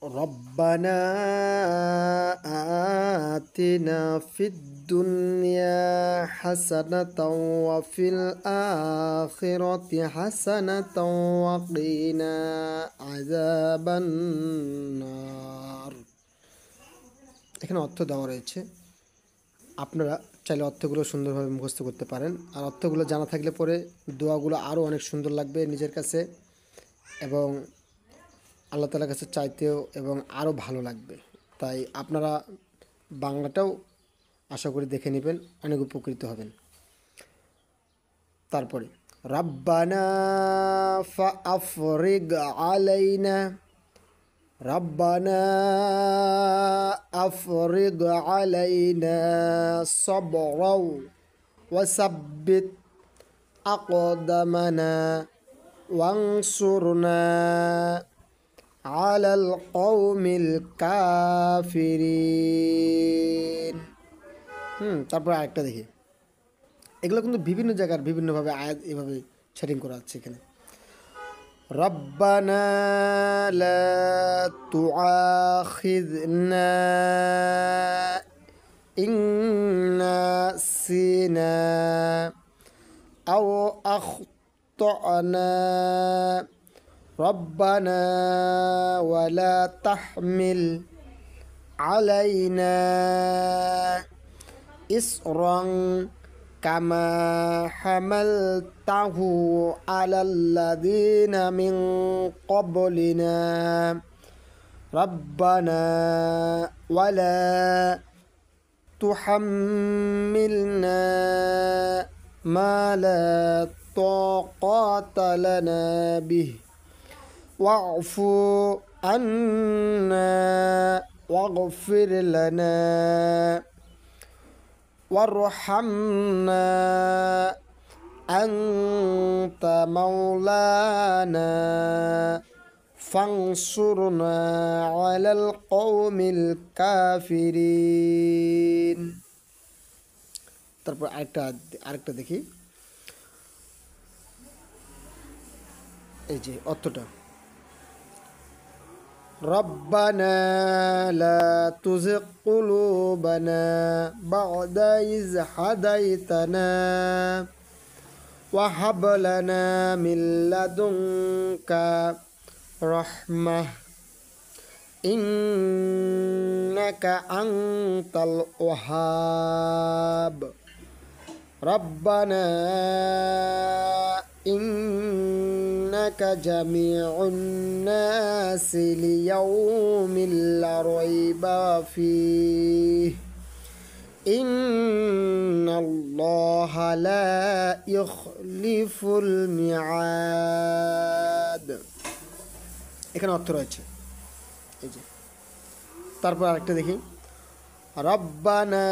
রব্বানা আতিনা ফিদ দুনিয়া হাসানাতাও ওয়া ফিল আখিরাতি হাসানাতাও ওয়া কিনা আযাবান নার। এখানে অর্থ দেওয়া রয়েছে, আপনারা চাইলে অর্থগুলো সুন্দরভাবে মুখস্থ করতে পারেন। আর অর্থগুলো জানা থাকলে পরে দোয়াগুলো আরও অনেক সুন্দর লাগবে নিজের কাছে, এবং আল্লাহ তাআলার কাছে চাইতেও এবং আরও ভালো লাগবে। তাই আপনারা বাংলাটাও আশা করি দেখে নেবেন, অনেক উপকৃত হবেন। তারপরে রাব্বানা ফাআফরিগ আলাইনা, রাব্বানা আফরিগ আলাইনা সাবরাও ওয়াসাব্বিত আকদামানা ওয়ানসুরনা আলাল কওমিল কাফিরিন। তারপর আরেকটা দেখি, এগুলো কিন্তু বিভিন্ন জায়গার বিভিন্নভাবে আয়াত এভাবে সেটিং করা আছে এখানে। রব্বানা লা তুআখিযনা ইন নাসিনা আও আখতানা রব্বানা ওয়ালা তাহমিল আলাইনা ইসরান কামা হামালতাহু আলাল্লাযীনা মিন ক্বাবলিনা রব্বানা ওয়ালা তুহাম্মিলনা মা লা তাকাতা লানা বিহি ওয়া'ফু আন্না ওয়াগফির লানা ওয়ারহামনা আনতা মাওলানা ফানসুরনা আলাল কওমিল কাফিরিন। তারপর আরেকটা দেখি, এই যে অর্থটা, রব্বানা লা তুযিগ কুলুবানা বা'দা ইয হাদাইতানা ওয়া হাব লানা মিন লাদুনকা রাহমাহ ইন্নাকা আনতাল ওয়াহাব। রব্বানা ইন্নাকা জামিউন নাসি লিয়াউমিল লা রাইবা ফীহি ইন্নাল্লাহা লা ইখলিফুল মিআদ। এখানে অর্থ রয়েছে, এই যে। তারপর আরেকটা দেখি, রব্বানা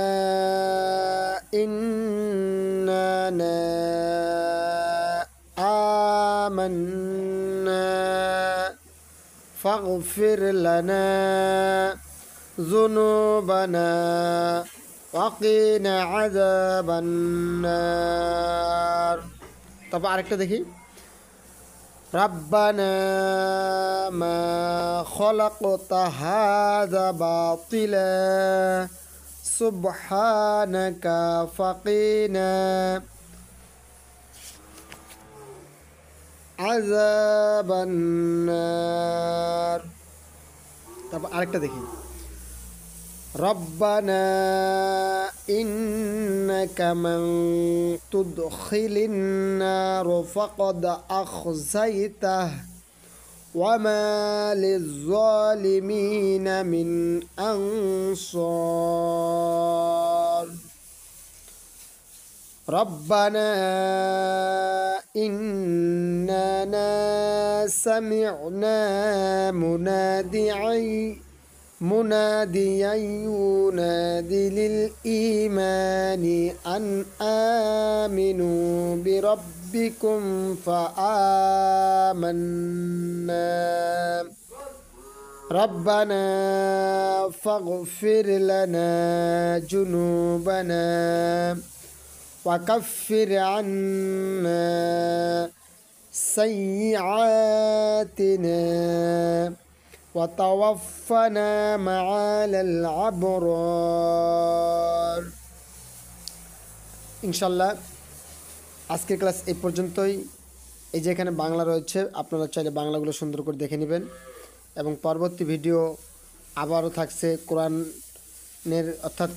ইন্নানা আমান্না ফাগফির লানা যুনুবানা ওয়া কিনা আযাবান নার। তারপর আরেকটা দেখি, রব্বানা মা খলাকতা হাযা বাতিলা সুবহানাকা ফাকিনা আযাবান নার। তারপর আরেকটা দেখি, রব্বানা ইন্নাকা মান তুদখিলিন নার ফাকাদ আখযাইতাহ ওয়া মা লিয-যালিমিনা মিন আনসার। রব্বানা ইন্নানা সামি'না মুনাদিয়ান ইউনাদি লিল ঈমানি আন আমিনু বিরাব্বিকুম ফাআমান্না রব্বানা ফাগফির লানা যুনুবানা ওয়া কাফির আন্না সাইয়্যাতিনা وتوفنا مع الأبرار ইনশাল্লাহ আজকের ক্লাস এই পর্যন্তই। এই যে এখানে বাংলা রয়েছে, আপনারা চাইলে বাংলাগুলো সুন্দর করে দেখে নেবেন এবং পরবর্তী ভিডিও আবারও থাকছে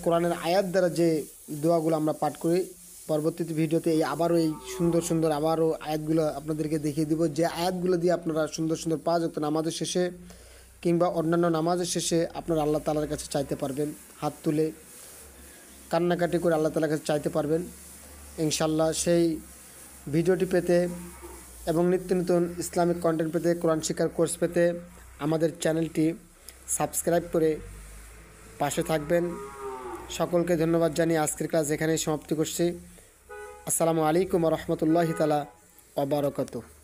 কোরআনের আয়াত দ্বারা যে দোয়াগুলো আমরা পাঠ করি। পরবর্তী ভিডিওতে এই সুন্দর আবারও আয়াতগুলো আপনাদেরকে দেখিয়ে দিব, যে আয়াতগুলো দিয়ে আপনারা সুন্দর 5 ওয়াক্ত নামাজের শেষে কিংবা অন্যান্য নামাজের শেষে আপনারা আল্লাহ তাআলার কাছে চাইতে পারবেন, হাত তুলে কান্নাকাটি করে আল্লাহ তাআলার কাছে চাইতে পারবেন। ইনশাল্লাহ সেই ভিডিওটি পেতে এবং নিত্য নতুন ইসলামিক কন্টেন্ট পেতে, কোরআন শিক্ষার কোর্স পেতে আমাদের চ্যানেলটি সাবস্ক্রাইব করে পাশে থাকবেন। সকলকে ধন্যবাদ জানিয়ে আজকের ক্লাস এখানেই সমাপ্তি করছি। আসসালামু আলাইকুম ওয়া রাহমাতুল্লাহি তাআলা ওয়া বারাকাতুহু।